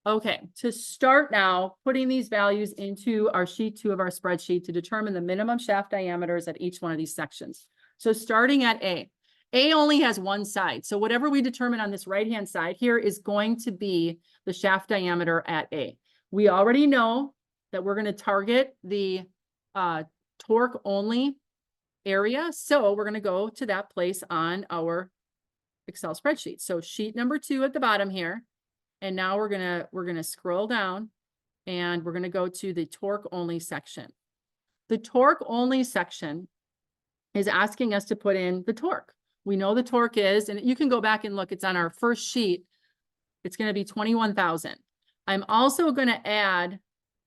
Okay, to start now, putting these values into our sheet 2 of our spreadsheet to determine the minimum shaft diameters at each one of these sections. So starting at A only has one side. So whatever we determine on this right-hand side here is going to be the shaft diameter at A. We already know that we're going to target the torque only area. So we're going to go to that place on our Excel spreadsheet. So sheet number 2 at the bottom here. And now we're gonna scroll down and we're gonna go to the torque only section. The torque only section is asking us to put in the torque. We know the torque is, and you can go back and look, it's on our first sheet. It's gonna be 21,000. I'm also gonna add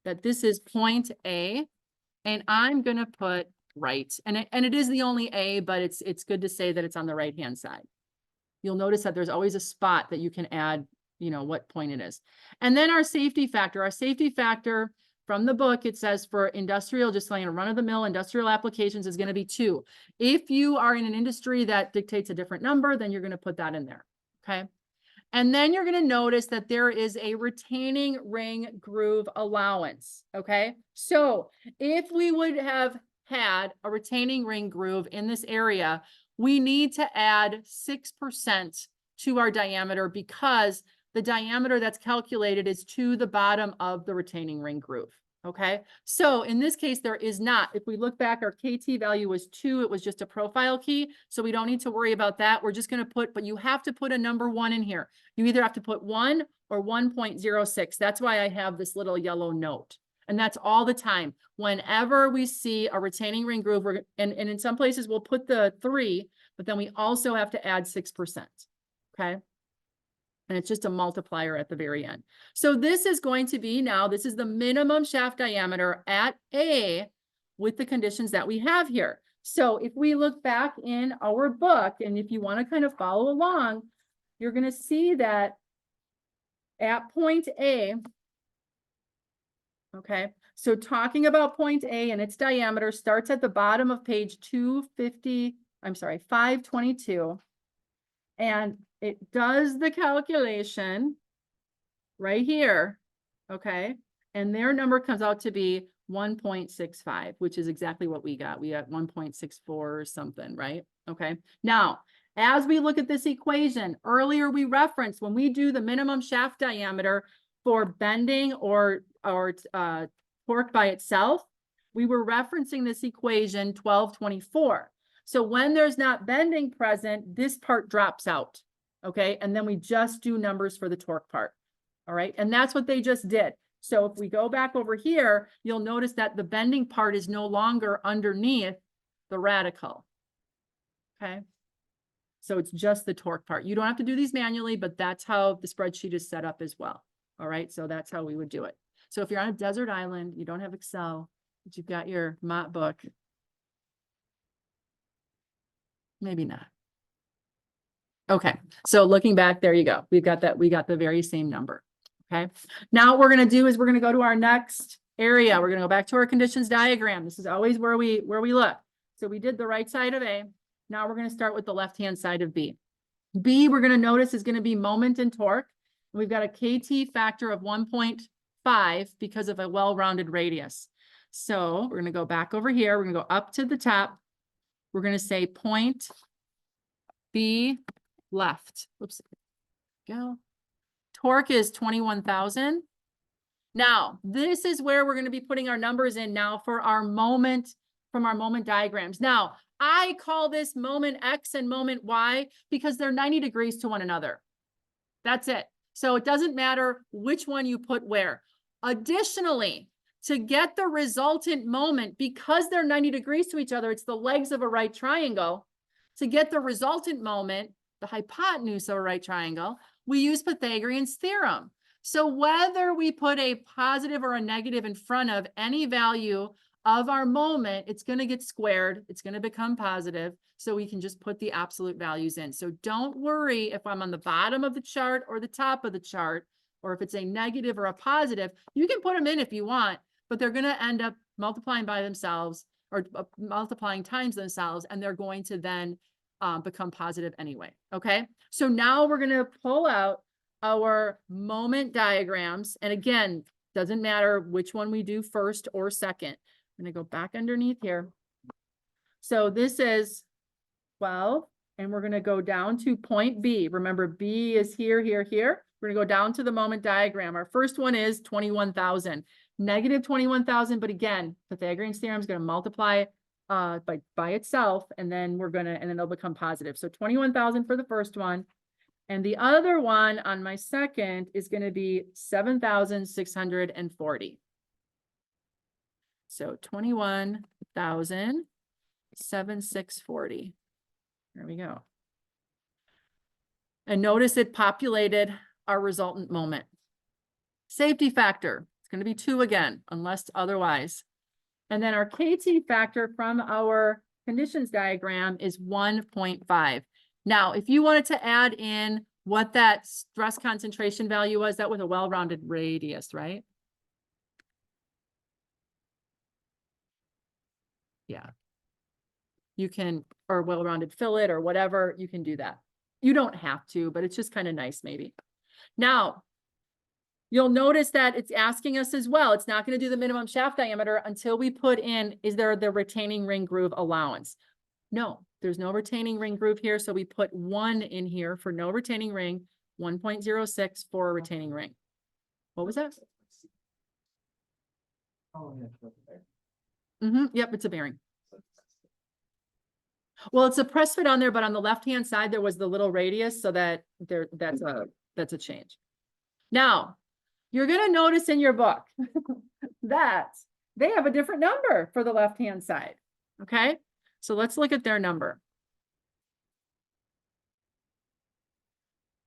that this is point A, and I'm gonna put right. And it is the only A, but it's good to say that it's on the right-hand side. You'll notice that there's always a spot that you can add, you know, what point it is. And then our safety factor from the book, it says for industrial, just like a run-of-the-mill industrial applications is going to be 2. If you are in an industry that dictates a different number, then you're going to put that in there. Okay. And then you're going to notice that there is a retaining ring groove allowance. Okay. So if we would have had a retaining ring groove in this area, we need to add 6% to our diameter because the diameter that's calculated is to the bottom of the retaining ring groove. Okay. So in this case, there is not. If we look back, our KT value was 2. It was just a profile key. So we don't need to worry about that. We're just going to put, but you have to put a number 1 in here. You either have to put 1 or 1.06. That's why I have this little yellow note. And that's all the time. Whenever we see a retaining ring groove, and in some places we'll put the 3, but then we also have to add 6%. Okay. And it's just a multiplier at the very end. So this is going to be now, this is the minimum shaft diameter at A with the conditions that we have here. So if we look back in our book, and if you want to kind of follow along, you're going to see that at point A, okay, so talking about point A and its diameter starts at the bottom of page 522. And it does the calculation right here, okay? And their number comes out to be 1.65, which is exactly what we got. We got 1.64 or something, right? Okay. Now, as we look at this equation, earlier we referenced when we do the minimum shaft diameter for bending or torque by itself, we were referencing this equation 1224. So when there's not bending present, this part drops out, okay? And then we just do numbers for the torque part, all right? And that's what they just did. So if we go back over here, you'll notice that the bending part is no longer underneath the radical, okay? So it's just the torque part. You don't have to do these manually, but that's how the spreadsheet is set up as well, all right? So that's how we would do it. So if you're on a desert island, you don't have Excel, but you've got your Mott book, maybe not. Okay, so looking back, there you go. We've got that. We got the very same number. Okay, now what we're going to do is we're going to go to our next area. We're going to go back to our conditions diagram. This is always where we look. So we did the right side of A. Now we're going to start with the left-hand side of B. B, we're going to notice, is going to be moment and torque. We've got a KT factor of 1.5 because of a well-rounded radius. So we're going to go back over here. We're going to go up to the top. We're going to say point B left. Whoops. Go. Torque is 21,000. Now, this is where we're going to be putting our numbers in now for our moment, from our moment diagrams. Now, I call this moment X and moment Y because they're 90 degrees to one another. That's it. So it doesn't matter which one you put where. Additionally, to get the resultant moment, because they're 90 degrees to each other, it's the legs of a right triangle. To get the resultant moment, the hypotenuse of a right triangle, we use Pythagorean's theorem. So whether we put a positive or a negative in front of any value of our moment, it's going to get squared. It's going to become positive. So we can just put the absolute values in. So don't worry if I'm on the bottom of the chart or the top of the chart, or if it's a negative or a positive. You can put them in if you want, but they're going to end up multiplying by themselves or multiplying times themselves, and they're going to then become positive anyway. Okay. So now we're going to pull out our moment diagrams. And again, doesn't matter which one we do first or second. I'm going to go back underneath here. So this is 12, and we're going to go down to point B. Remember, B is here, here, here. We're going to go down to the moment diagram. Our first one is 21,000, negative 21,000. But again, Pythagorean theorem is going to multiply by itself, and then it'll become positive. So 21,000 for the first one. And the other one on my second is going to be 7,640. So 21,760. There we go. And notice it populated our resultant moment. Safety factor, it's going to be 2 again, unless otherwise. And then our KT factor from our conditions diagram is 1.5. Now, if you wanted to add in what that stress concentration value was, that was a well-rounded radius, right? Yeah. You can, or well-rounded fillet or whatever, you can do that. You don't have to, but it's just kind of nice maybe. Now, you'll notice that it's asking us as well. It's not going to do the minimum shaft diameter until we put in, is there the retaining ring groove allowance? No, there's no retaining ring groove here. So we put 1 in here for no retaining ring, 1.06 for a retaining ring. What was that? Yep, it's a bearing. Well, it's a press fit on there, but on the left-hand side, there was the little radius, so that's a change. Now, you're going to notice in your book that they have a different number for the left-hand side. Okay, so let's look at their number.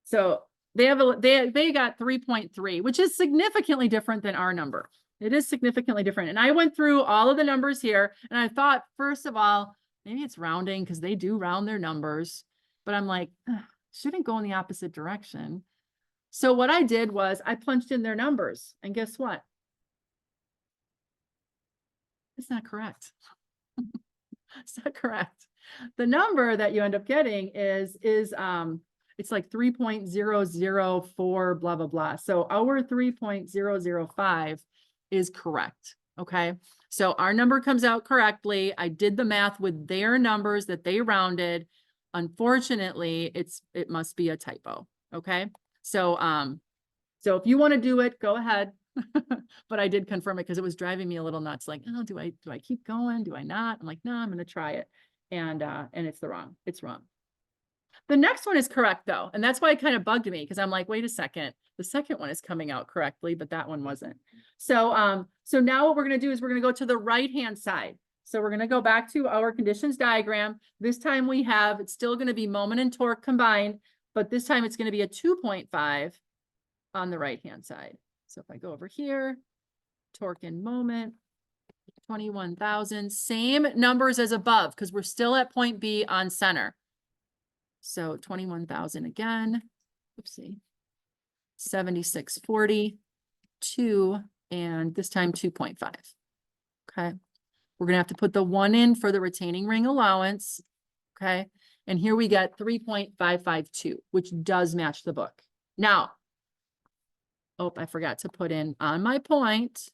So they got 3.3, which is significantly different than our number. It is significantly different. And I went through all of the numbers here, and I thought, first of all, maybe it's rounding because they do round their numbers, but I'm like, shouldn't go in the opposite direction. So what I did was I punched in their numbers, and guess what? It's not correct. It's not correct. The number that you end up getting is it's like 3.004 blah, blah, blah. So our 3.005 is correct. Okay. So our number comes out correctly. I did the math with their numbers that they rounded. Unfortunately, it must be a typo. Okay. So, so if you want to do it, go ahead. But I did confirm it because it was driving me a little nuts. Like, oh, do I keep going? Do I not? I'm like, no, I'm going to try it. And it's wrong. The next one is correct though. And that's why it kind of bugged me because I'm like, wait a second. The second one is coming out correctly, but that one wasn't. So, so now what we're going to do is we're going to go to the right-hand side. So we're going to go back to our conditions diagram. This time it's still going to be moment and torque combined, but this time it's going to be a 2.5 on the right-hand side. So if I go over here, torque and moment, 21,000, same numbers as above, because we're still at point B on center. So 21,000 again, oopsie, 7640, 2, and this time 2.5. Okay. We're going to have to put the 1 in for the retaining ring allowance. Okay. And here we get 3.552, which does match the book. Now, oh, I forgot to put in on my point.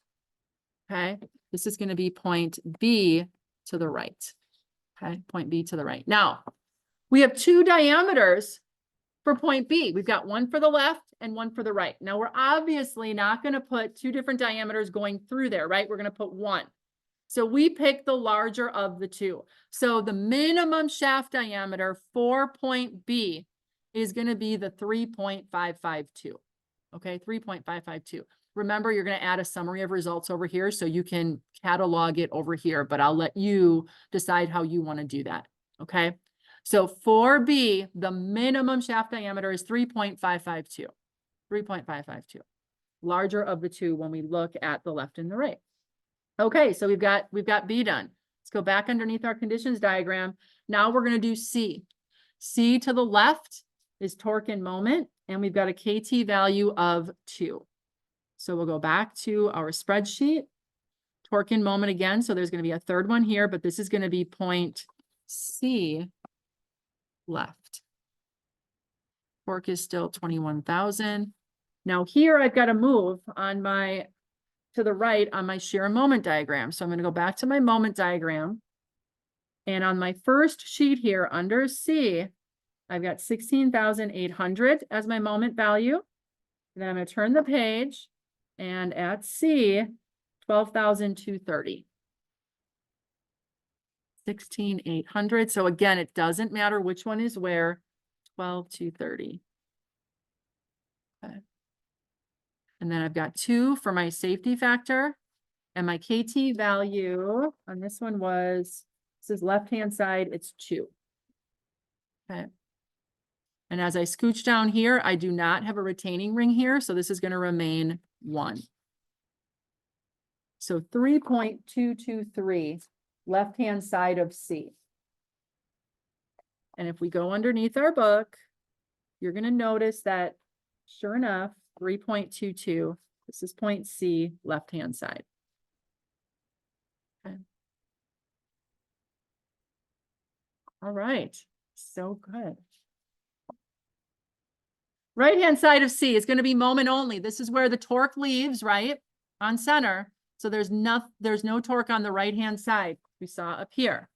Okay. This is going to be point B to the right. Okay. Point B to the right. Now, we have 2 diameters for point B. We've got one for the left and one for the right. Now, we're obviously not going to put 2 different diameters going through there, right? We're going to put 1. So we pick the larger of the 2. So the minimum shaft diameter for point B is going to be the 3.552. Okay, 3.552. Remember, you're going to add a summary of results over here so you can catalog it over here, but I'll let you decide how you want to do that. Okay, so for B, the minimum shaft diameter is 3.552. 3.552. Larger of the 2 when we look at the left and the right. Okay, so we've got B done. Let's go back underneath our conditions diagram. Now we're going to do C. C to the left is torque and moment, and we've got a KT value of 2. So we'll go back to our spreadsheet, torque and moment again. So there's going to be a third one here, but this is going to be point C left. Torque is still 21,000. Now here I've got to move on to the right on my shear and moment diagram. So I'm going to go back to my moment diagram. And on my first sheet here under C, I've got 16,800 as my moment value. And then I'm going to turn the page, and at C, 12,230. 16,800. So again, it doesn't matter which one is where. 12,230. Okay. And then I've got 2 for my safety factor, and my KT value on this one was, this is left-hand side, it's 2. Okay. And as I scooch down here, I do not have a retaining ring here, so this is going to remain 1. So 3.223 left-hand side of C. And if we go underneath our book, you're going to notice that, sure enough, 3.22, this is point C, left-hand side. Okay. All right, so good. Right-hand side of C is going to be moment only. This is where the torque leaves, right, on center. So there's no torque on the right-hand side we saw up here.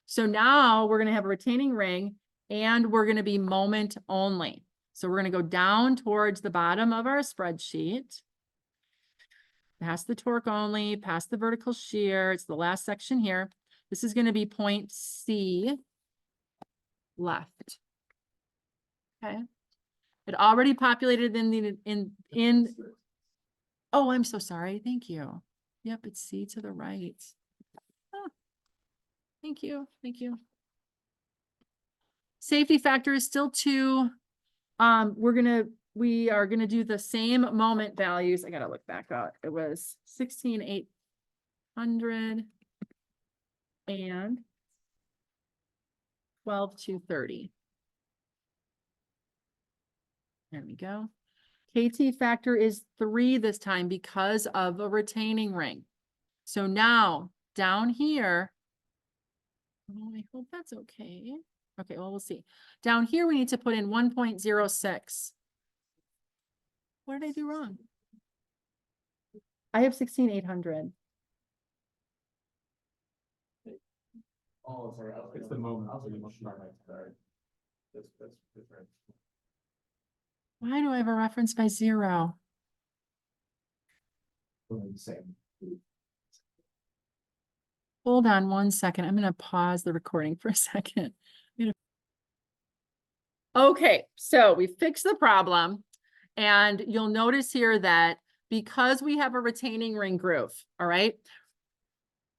So now we're going to have a retaining ring, and we're going to be moment only. So we're going to go down towards the bottom of our spreadsheet, past the torque only, past the vertical shear. It's the last section here. This is going to be point C left. Okay. It already populated in oh, I'm so sorry. Thank you. Yep, it's C to the right. Oh, thank you. Thank you. Safety factor is still 2. We are gonna do the same moment values. I gotta look back up. It was 16,800 and 12,230. There we go. KT factor is 3 this time because of a retaining ring. So now down here, oh, I hope that's okay. Okay, well, we'll see. Down here, we need to put in 1.06. What did I do wrong? I have 16,800. Oh, sorry. It's the moment. That's different. Why do I have a reference by 0? Same. Hold on 1 second. I'm going to pause the recording for a second. Okay, so we fixed the problem, and you'll notice here that because we have a retaining ring groove, all right,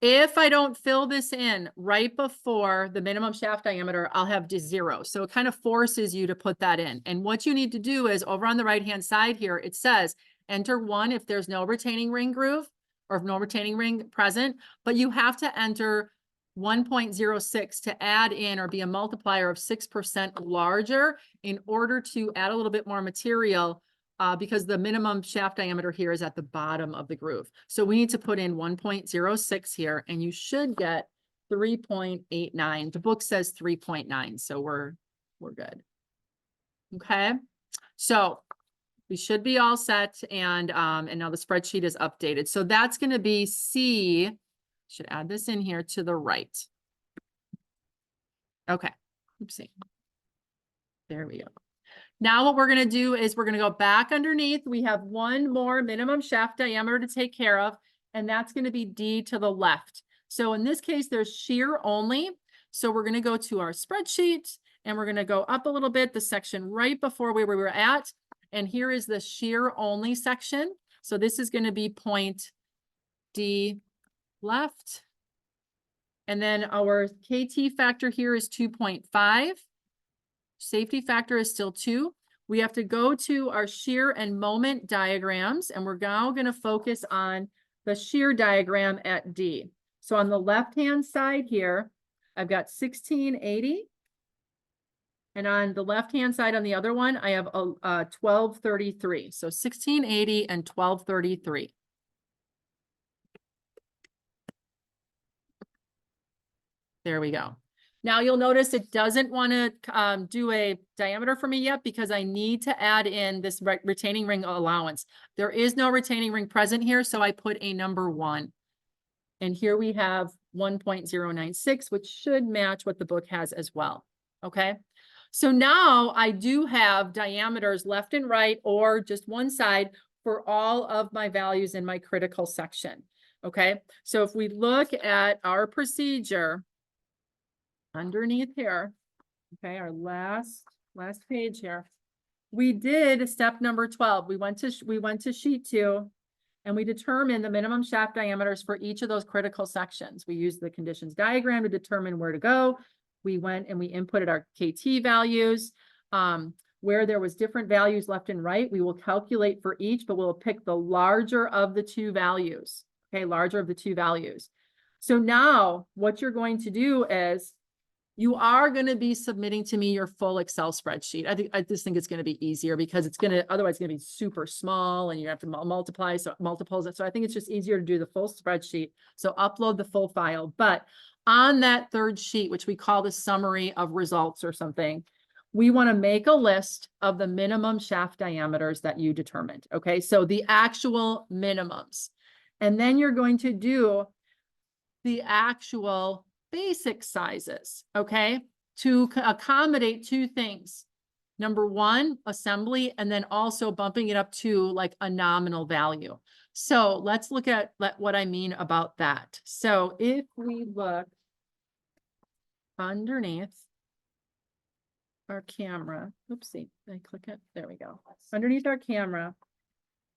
if I don't fill this in right before the minimum shaft diameter, I'll have 0. So it kind of forces you to put that in. And what you need to do is over on the right-hand side here, it says enter 1 if there's no retaining ring groove or if no retaining ring present, but you have to enter 1.06 to add in or be a multiplier of 6% larger in order to add a little bit more material because the minimum shaft diameter here is at the bottom of the groove. So we need to put in 1.06 here, and you should get 3.89. The book says 3.9, so we're good. Okay, so we should be all set, and now the spreadsheet is updated. So that's going to be C. Should add this in here to the right. Okay, oopsie. There we go. Now what we're going to do is we're going to go back underneath. We have one more minimum shaft diameter to take care of, and that's going to be D to the left. So in this case, there's shear only. So we're going to go to our spreadsheet, and we're going to go up a little bit, the section right before where we were at. And here is the shear only section. So this is going to be point D left. And then our KT factor here is 2.5. Safety factor is still 2. We have to go to our shear and moment diagrams, and we're now going to focus on the shear diagram at D. So on the left-hand side here, I've got 1680. And on the left-hand side on the other one, I have a 1233. So 1680 and 1233. There we go. Now you'll notice it doesn't want to do a diameter for me yet because I need to add in this retaining ring allowance. There is no retaining ring present here, so I put a number 1. And here we have 1.096, which should match what the book has as well. Okay. So now I do have diameters left and right or just one side for all of my values in my critical section. Okay. So if we look at our procedure underneath here, okay, our last page here, we did step number 12. We went to sheet 2 and we determined the minimum shaft diameters for each of those critical sections. We used the conditions diagram to determine where to go. We went and we inputted our KT values. Where there was different values left and right, we will calculate for each, but we'll pick the larger of the two values. Okay, larger of the two values. So now what you're going to do is you are going to be submitting to me your full Excel spreadsheet. I just think it's going to be easier because it's going to, otherwise it's going to be super small and you have to multiply, so multiples it. So I think it's just easier to do the full spreadsheet. So upload the full file, but on that third sheet, which we call the summary of results or something, we want to make a list of the minimum shaft diameters that you determined. Okay. So the actual minimums, and then you're going to do the actual basic sizes, okay, to accommodate two things. Number 1, assembly, and then also bumping it up to like a nominal value. So let's look at what I mean about that. So if we look underneath our camera, oopsie, I click it, there we go. Underneath our camera,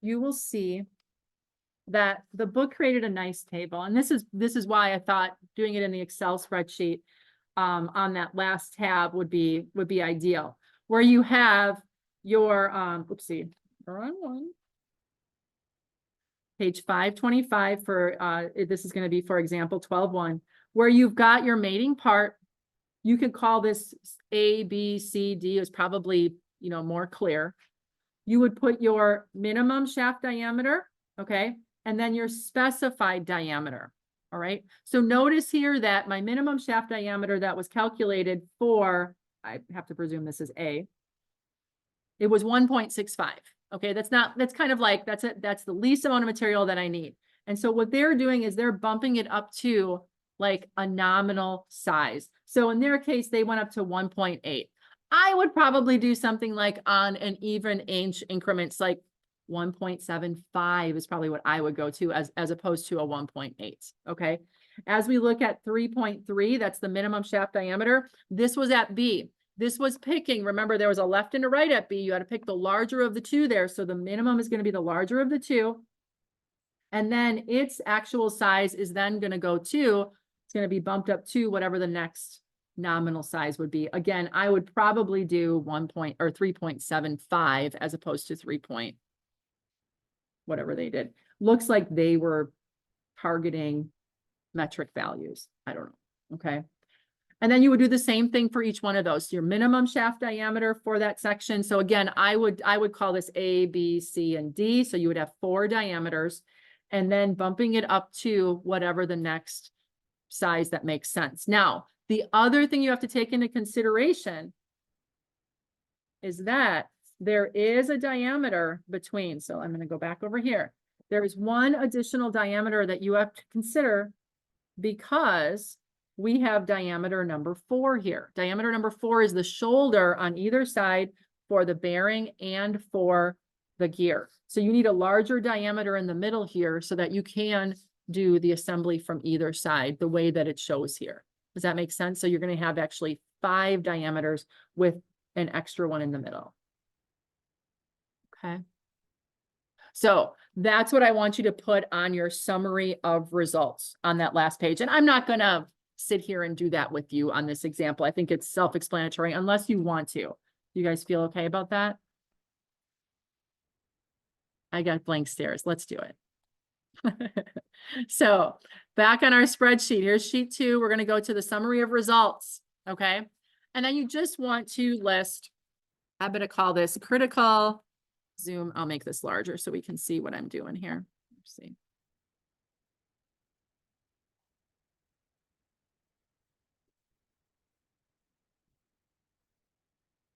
you will see that the book created a nice table. And this is why I thought doing it in the Excel spreadsheet on that last tab would be ideal, where you have your, oopsie, we're on one. Page 525 for, this is going to be for example 12.1, where you've got your mating part. You could call this A, B, C, D is probably, you know, more clear. You would put your minimum shaft diameter, okay, and then your specified diameter. All right. So notice here that my minimum shaft diameter that was calculated for, I have to presume this is A, it was 1.65. Okay. That's kind of like, that's the least amount of material that I need. And so what they're doing is they're bumping it up to like a nominal size. So in their case, they went up to 1.8. I would probably do something like on an even inch increments, like 1.75 is probably what I would go to as opposed to a 1.8. Okay. As we look at 3.3, that's the minimum shaft diameter. This was at B. This was picking, remember there was a left and a right at B. You had to pick the larger of the two there. So the minimum is going to be the larger of the two. And then its actual size is then going to go to, it's going to be bumped up to whatever the next nominal size would be. Again, I would probably do 3.75 as opposed to 3. Whatever they did. Looks like they were targeting metric values. I don't know. Okay. And then you would do the same thing for each one of those. Your minimum shaft diameter for that section. So again, I would call this A, B, C, and D. So you would have 4 diameters and then bumping it up to whatever the next size that makes sense. Now, the other thing you have to take into consideration is that there is a diameter between, so I'm going to go back over here. There is one additional diameter that you have to consider because we have diameter number 4 here. Diameter number 4 is the shoulder on either side for the bearing and for the gear. So you need a larger diameter in the middle here so that you can do the assembly from either side the way that it shows here. Does that make sense? So you're going to have actually 5 diameters with an extra one in the middle. Okay. So that's what I want you to put on your summary of results on that last page. And I'm not going to sit here and do that with you on this example. I think it's self-explanatory unless you want to. You guys feel okay about that? I got blank stares. Let's do it. So back on our spreadsheet, here's sheet 2. We're going to go to the summary of results. Okay. And then you just want to list, I'm going to call this critical zoom. I'll make this larger so we can see what I'm doing here. Let's see.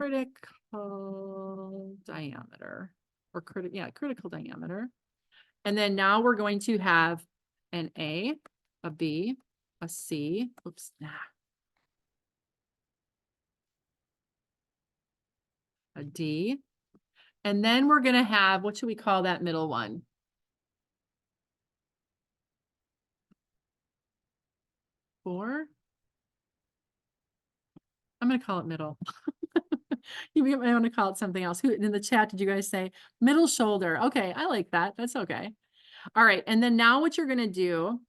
critical diameter or critical diameter. And then now we're going to have an A, a B, a C, a D. And then we're going to have, what should we call that middle one? Four. I'm going to call it middle. You might want to call it something else. Who in the chat did you guys say middle shoulder? Okay, I like that. That's okay. All right. And then now what you're going to do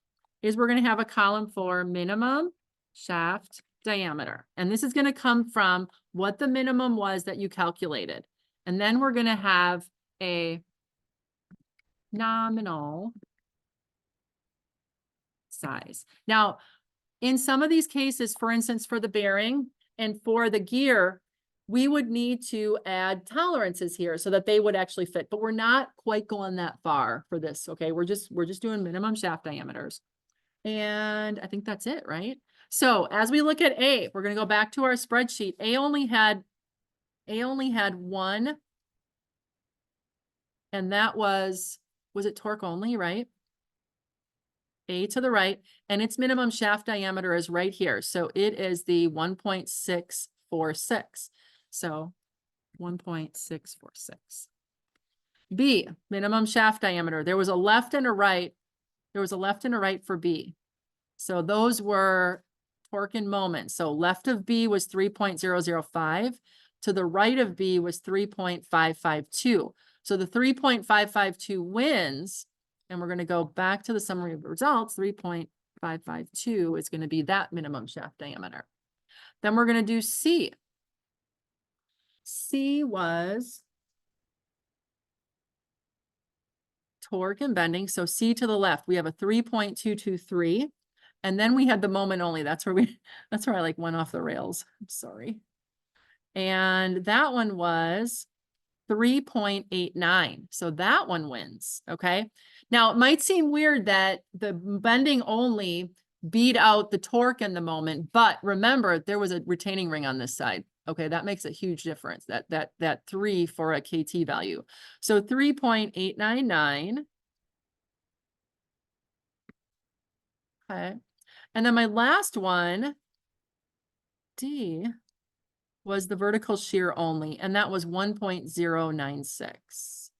is we're going to have a column for minimum shaft diameter. And this is going to come from what the minimum was that you calculated. And then we're going to have a nominal size. Now, in some of these cases, for instance, for the bearing and for the gear, we would need to add tolerances here so that they would actually fit, but we're not quite going that far for this. Okay. We're just doing minimum shaft diameters. And I think that's it, right? So as we look at A, we're going to go back to our spreadsheet. A only had one, and that was it torque only, right? A to the right, and its minimum shaft diameter is right here. So it is the 1.646. So 1.646. B, minimum shaft diameter. There was a left and a right. There was a left and a right for B. So those were torque and moment. So left of B was 3.005. To the right of B was 3.552. So the 3.552 wins. And we're going to go back to the summary of the results. 3.552 is going to be that minimum shaft diameter. Then we're going to do C. C was torque and bending. So C to the left, we have a 3.223. And then we had the moment only. That's where I like went off the rails. I'm sorry. And that one was 3.89. So that one wins. Okay. Now it might seem weird that the bending only beat out the torque in the moment, but remember there was a retaining ring on this side. Okay. That makes a huge difference. That 3 for a KT value. So 3.899. Okay. And then my last one, D, was the vertical shear only, and that was 1.096.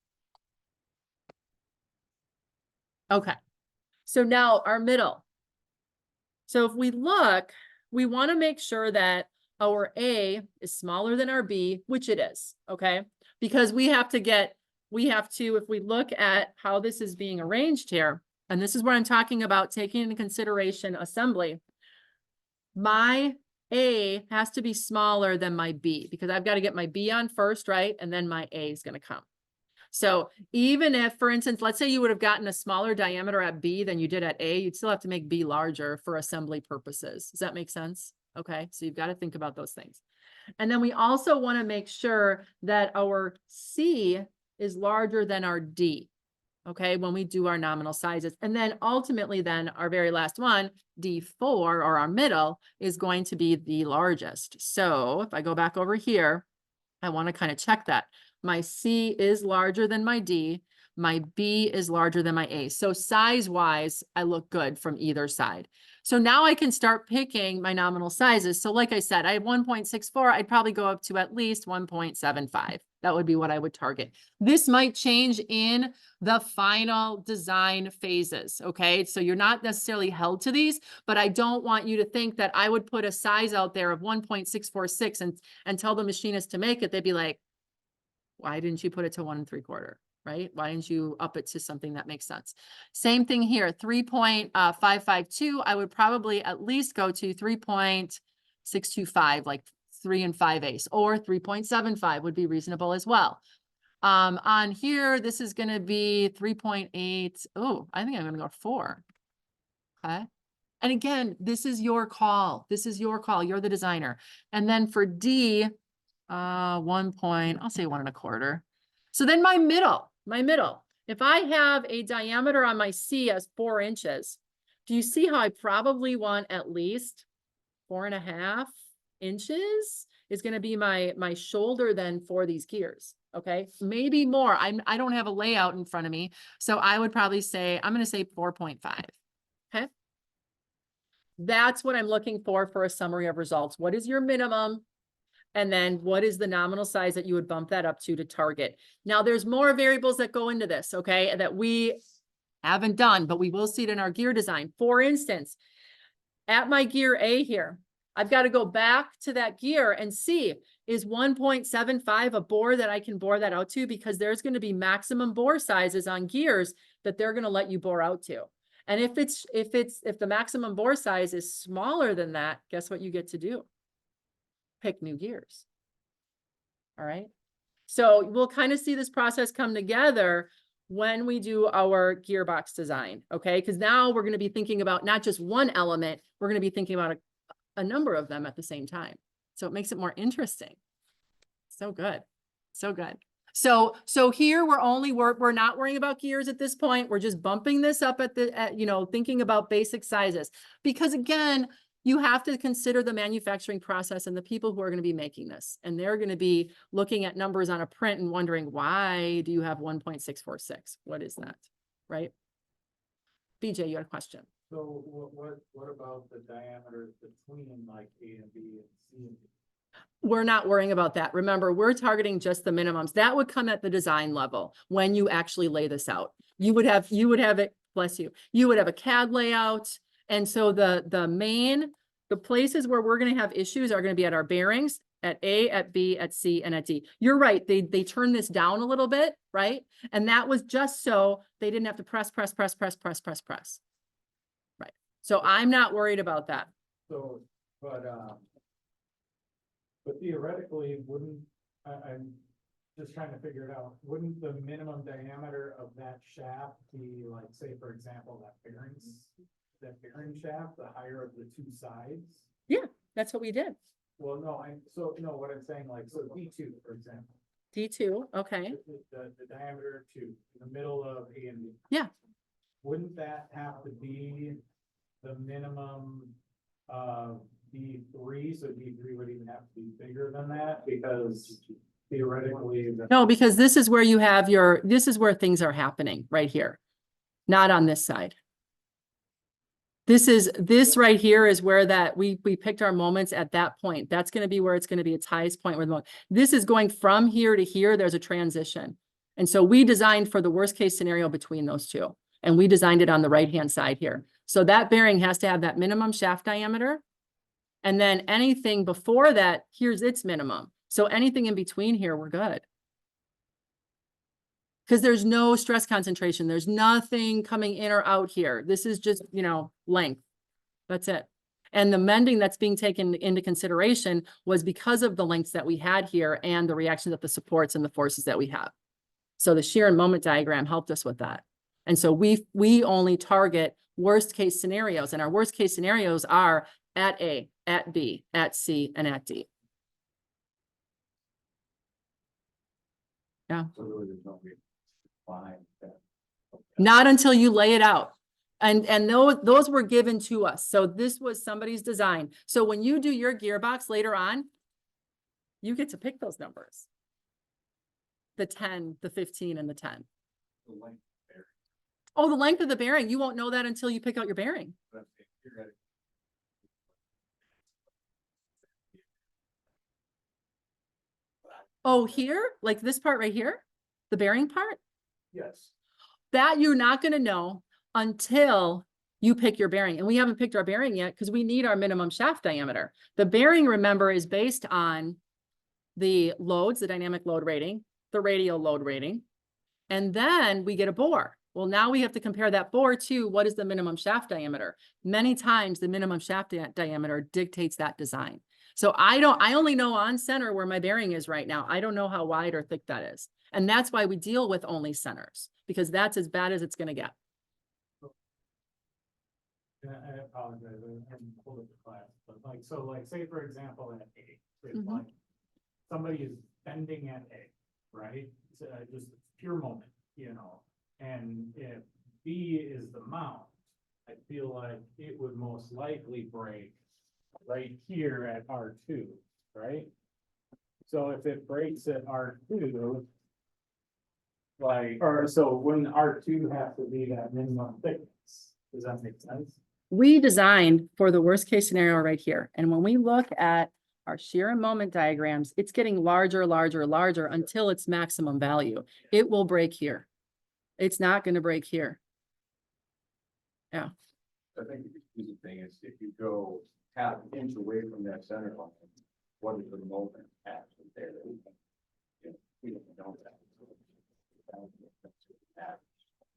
Okay, so now our middle. So if we look, we want to make sure that our A is smaller than our B, which it is, okay? Because if we look at how this is being arranged here, and this is what I'm talking about, taking into consideration assembly, my A has to be smaller than my B because I've got to get my B on first, right? And then my A is going to come. So even if, for instance, let's say you would have gotten a smaller diameter at B than you did at A, you'd still have to make B larger for assembly purposes. Does that make sense? Okay, so you've got to think about those things. And then we also want to make sure that our C is larger than our D. Okay, when we do our nominal sizes. And then ultimately then our very last one, D4 or our middle is going to be the largest. So if I go back over here, I want to kind of check that. My C is larger than my D. My B is larger than my A. So size wise, I look good from either side. So now I can start picking my nominal sizes. So like I said, I have 1.64. I'd probably go up to at least 1.75. That would be what I would target. This might change in the final design phases. Okay. So you're not necessarily held to these, but I don't want you to think that I would put a size out there of 1.646 and tell the machinist to make it. They'd be like, why didn't you put it to 1 3/4? Right? Why didn't you up it to something that makes sense? Same thing here, 3.552. I would probably at least go to 3.625, like 3 5/8, or 3.75 would be reasonable as well. On here, this is going to be 3.8. Oh, I think I'm going to go 4. Okay. And again, this is your call. This is your call. You're the designer. And then for D, 1 point, I'll say 1 1/4. So then my middle, if I have a diameter on my C as 4 inches, do you see how I probably want at least 4.5 inches? is gonna be my shoulder then for these gears, okay? Maybe more. I don't have a layout in front of me, so I would probably say, I'm gonna say 4.5, okay? That's what I'm looking for a summary of results. What is your minimum? And then what is the nominal size that you would bump that up to target? Now, there's more variables that go into this, okay, that we haven't done, but we will see it in our gear design. For instance, at my gear A here, I've got to go back to that gear and see, is 1.75 a bore that I can bore that out to? Because there's going to be maximum bore sizes on gears that they're going to let you bore out to. And if the maximum bore size is smaller than that, guess what you get to do? Pick new gears. All right. So we'll kind of see this process come together when we do our gearbox design. Okay. Because now we're going to be thinking about not just one element, we're going to be thinking about a number of them at the same time. So it makes it more interesting. So good. So good. So here we're not worrying about gears at this point. We're just bumping this up thinking about basic sizes, because again, you have to consider the manufacturing process and the people who are going to be making this. And they're going to be looking at numbers on a print and wondering, why do you have 1.646? What is that? Right? BJ, you had a question. So what about the diameters between like A and B and C and D? We're not worrying about that. Remember, we're targeting just the minimums. That would come at the design level when you actually lay this out. You would have it, bless you. You would have a CAD layout. And so the places where we're going to have issues are going to be at our bearings, at A, at B, at C, and at D. You're right. They turned this down a little bit, right? And that was just so they didn't have to press. Right. So I'm not worried about that. So, but theoretically, I'm just trying to figure it out, wouldn't the minimum diameter of that shaft be like, say, for example, that bearing shaft, the higher of the two sides? Yeah, that's what we did. Well, no, what I'm saying, like, so D2, for example. D2, okay. The diameter 2, in the middle of A and B. Yeah. Wouldn't that have to be the minimum of D3? So D3 would even have to be bigger than that, because theoretically. No, because this is where this is where things are happening right here, not on this side. This right here is where that we picked our moments at that point. That's going to be where it's going to be its highest point with the moment. This is going from here to here. There's a transition. And so we designed for the worst case scenario between those two. And we designed it on the right-hand side here. So that bearing has to have that minimum shaft diameter. And then anything before that, here's its minimum. So anything in between here, we're good. Because there's no stress concentration. There's nothing coming in or out here. This is just, length. That's it. And the mending that's being taken into consideration was because of the lengths that we had here and the reactions of the supports and the forces that we have. So the shear and moment diagram helped us with that. And so we only target worst case scenarios, and our worst case scenarios are at A, at B, at C, and at D. Yeah. So really there's no way to define that. Not until you lay it out. And those were given to us. So this was somebody's design. So when you do your gearbox later on, you get to pick those numbers. The 10, the 15, and the 10. The length bearing. Oh, the length of the bearing. You won't know that until you pick out your bearing. Oh, here? Like this part right here? The bearing part? Yes. That you're not going to know until you pick your bearing. And we haven't picked our bearing yet because we need our minimum shaft diameter. The bearing, remember, is based on the loads, the dynamic load rating, the radial load rating, and then we get a bore. Well, now we have to compare that bore to what is the minimum shaft diameter. Many times the minimum shaft diameter dictates that design. So I only know on center where my bearing is right now. I don't know how wide or thick that is. And that's why we deal with only centers, because that's as bad as it's going to get. I apologize, I haven't pulled up the class, but like, say for example, at A, it's Mhm. like somebody is bending at A, right? It's just pure moment, and if B is the mount, I feel like it would most likely break right here at R2, right? So if it breaks at R2, like, or so when R2 has to be that minimum thickness, does that make sense? We designed for the worst case scenario right here. And when we look at our shear and moment diagrams, it's getting larger, larger, larger until its maximum value. It will break here. It's not going to break here. I think the key thing is if you go half an inch away from that center line, what is the moment actually there? We don't know that.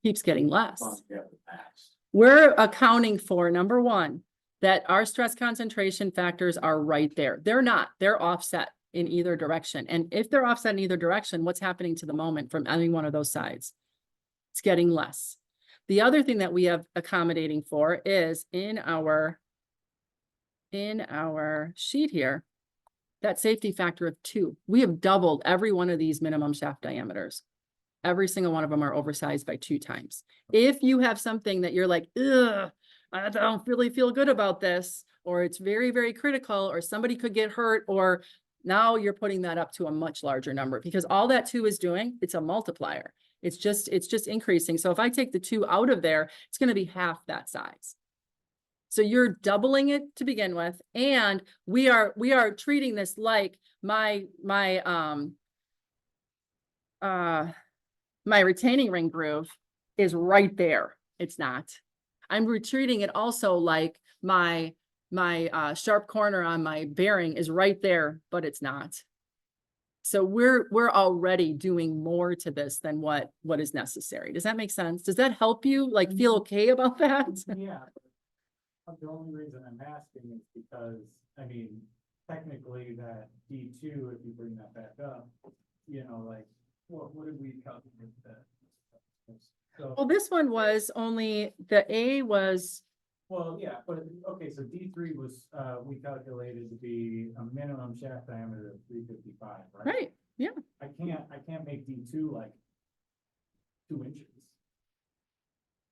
Keeps getting less. Yeah, the max. We're accounting for, number one, that our stress concentration factors are right there. They're not, they're offset in either direction. And if they're offset in either direction, what's happening to the moment from any one of those sides? It's getting less. The other thing that we have accommodating for is in our sheet here, that safety factor of 2. We have doubled every one of these minimum shaft diameters. Every single one of them are oversized by 2 times. If you have something that you're like, ugh, I don't really feel good about this, or it's very, very critical, or somebody could get hurt, or now you're putting that up to a much larger number, because all that 2 is doing, it's a multiplier. It's just increasing. So if I take the 2 out of there, it's going to be half that size. So you're doubling it to begin with, and we are treating this like my retaining ring groove is right there. It's not. I'm treating it also like my sharp corner on my bearing is right there, but it's not. So we're already doing more to this than what is necessary. Does that make sense? Does that help you like feel okay about that? Yeah. The only reason I'm asking is because, I mean, technically that D2, if you bring that back up, you know, like, what did we calculate that? So, Well, this one was only, the A was, well, yeah, but, okay, so D3 was, we calculated to be a minimum shaft diameter of 355, right? right, yeah. I can't make D2 like 2 inches.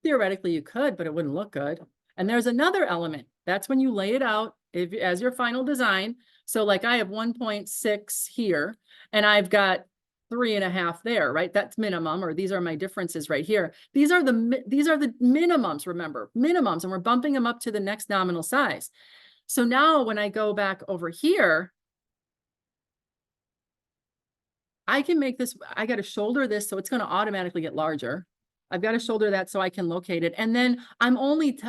Theoretically you could, but it wouldn't look good. And there's another element. That's when you lay it out as your final design. So like I have 1.6 here and I've got 3.5 there, right? That's minimum, or these are my differences right here. These are the minimums, remember, minimums, and we're bumping them up to the next nominal size. So now when I go back over here, I can make this, I got to shoulder this, so it's going to automatically get larger. I've got to shoulder that so I can locate it. And then I'm only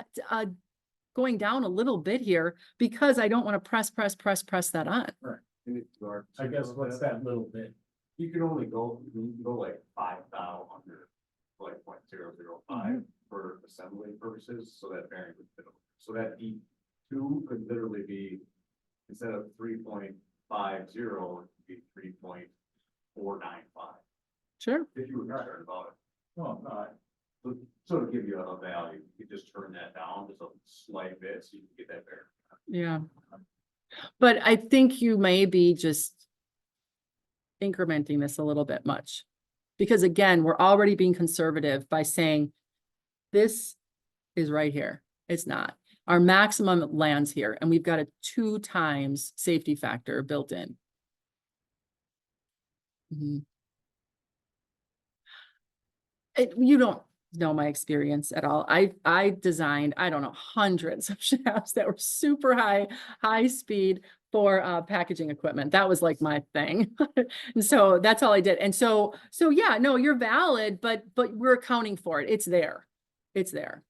going down a little bit here because I don't want to press that on. Right. And if you are- I guess what's that little bit? You can only go, you can go like 5,000 under like 0.005 for assembly purposes, so that bearing would fit over. So that E2 could literally be, instead of 3.50, it would be 3.495. Sure. If you were concerned about it. Well, So sort of give you a value, you could just turn that down just a slight bit so you can get that bearing. Yeah. But I think you may be just incrementing this a little bit much. Because again, we're already being conservative by saying this is right here. It's not. Our maximum lands here, and we've got a 2 times safety factor built in. You don't know my experience at all. I designed, I don't know, hundreds of shafts that were super high speed for packaging equipment. That was like my thing. And so that's all I did. And so yeah, no, you're valid, but we're accounting for it. It's there. It's there.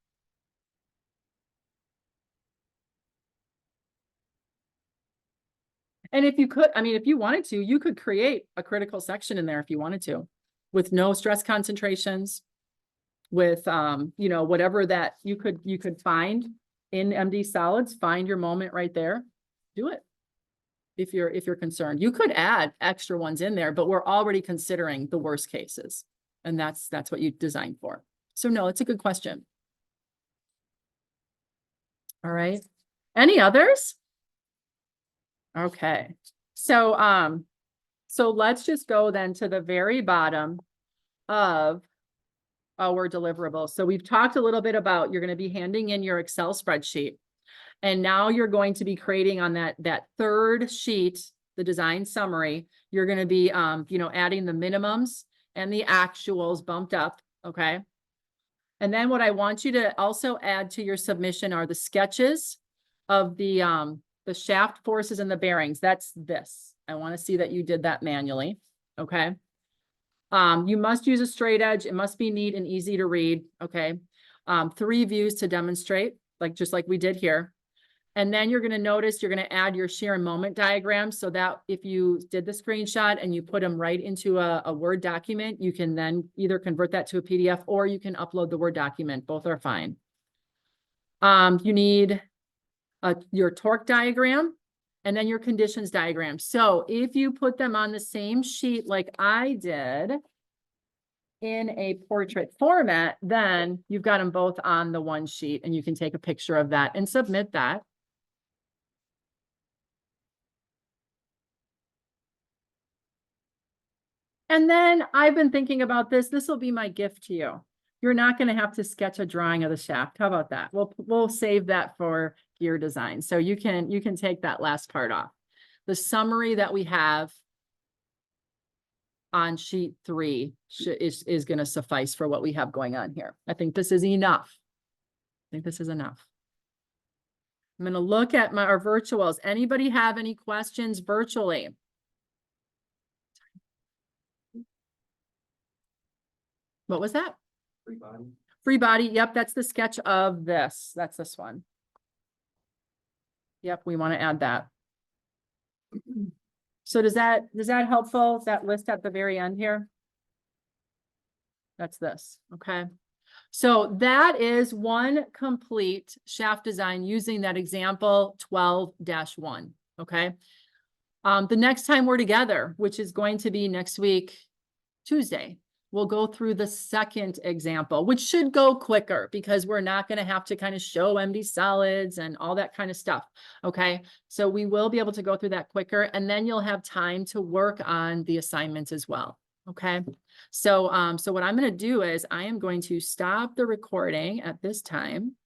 And if you could, I mean, if you wanted to, you could create a critical section in there if you wanted to, with no stress concentrations, with, you know, whatever that you could find in MD solids, find your moment right there, do it. If you're concerned, you could add extra ones in there, but we're already considering the worst cases. And that's what you designed for. So no, it's a good question. All right. Any others? Okay. So let's just go then to the very bottom of our deliverables. So we've talked a little bit about, you're going to be handing in your Excel spreadsheet. And now you're going to be creating on that third sheet the design summary, you're gonna be, you know, adding the minimums and the actuals bumped up, okay? And then what I want you to also add to your submission are the sketches of the shaft forces and the bearings. That's this. I want to see that you did that manually, okay? You must use a straight edge. It must be neat and easy to read, okay? 3 views to demonstrate, just like we did here. And then you're going to notice you're going to add your shear and moment diagrams so that if you did the screenshot and you put them right into a Word document, you can then either convert that to a PDF or you can upload the Word document. Both are fine. You need your torque diagram and then your conditions diagram. So if you put them on the same sheet like I did in a portrait format, then you've got them both on the one sheet and you can take a picture of that and submit that. And then I've been thinking about this. This will be my gift to you. You're not going to have to sketch a drawing of the shaft. How about that? We'll save that for gear design. So you can take that last part off. The summary that we have on sheet 3 is going to suffice for what we have going on here. I think this is enough. I think this is enough. I'm going to look at our virtuals. Anybody have any questions virtually? What was that? Free body. Free body. Yep, that's the sketch of this. That's this one. Yep, we want to add that. So is that helpful? That list at the very end here? That's this. Okay. So that is one complete shaft design using that example 12-1. Okay. The next time we're together, which is going to be next week, Tuesday, we'll go through the second example, which should go quicker because we're not going to have to kind of show empty solids and all that kind of stuff. Okay. So we will be able to go through that quicker and then you'll have time to work on the assignments as well. Okay. So, so what I'm going to do is I am going to stop the recording at this time.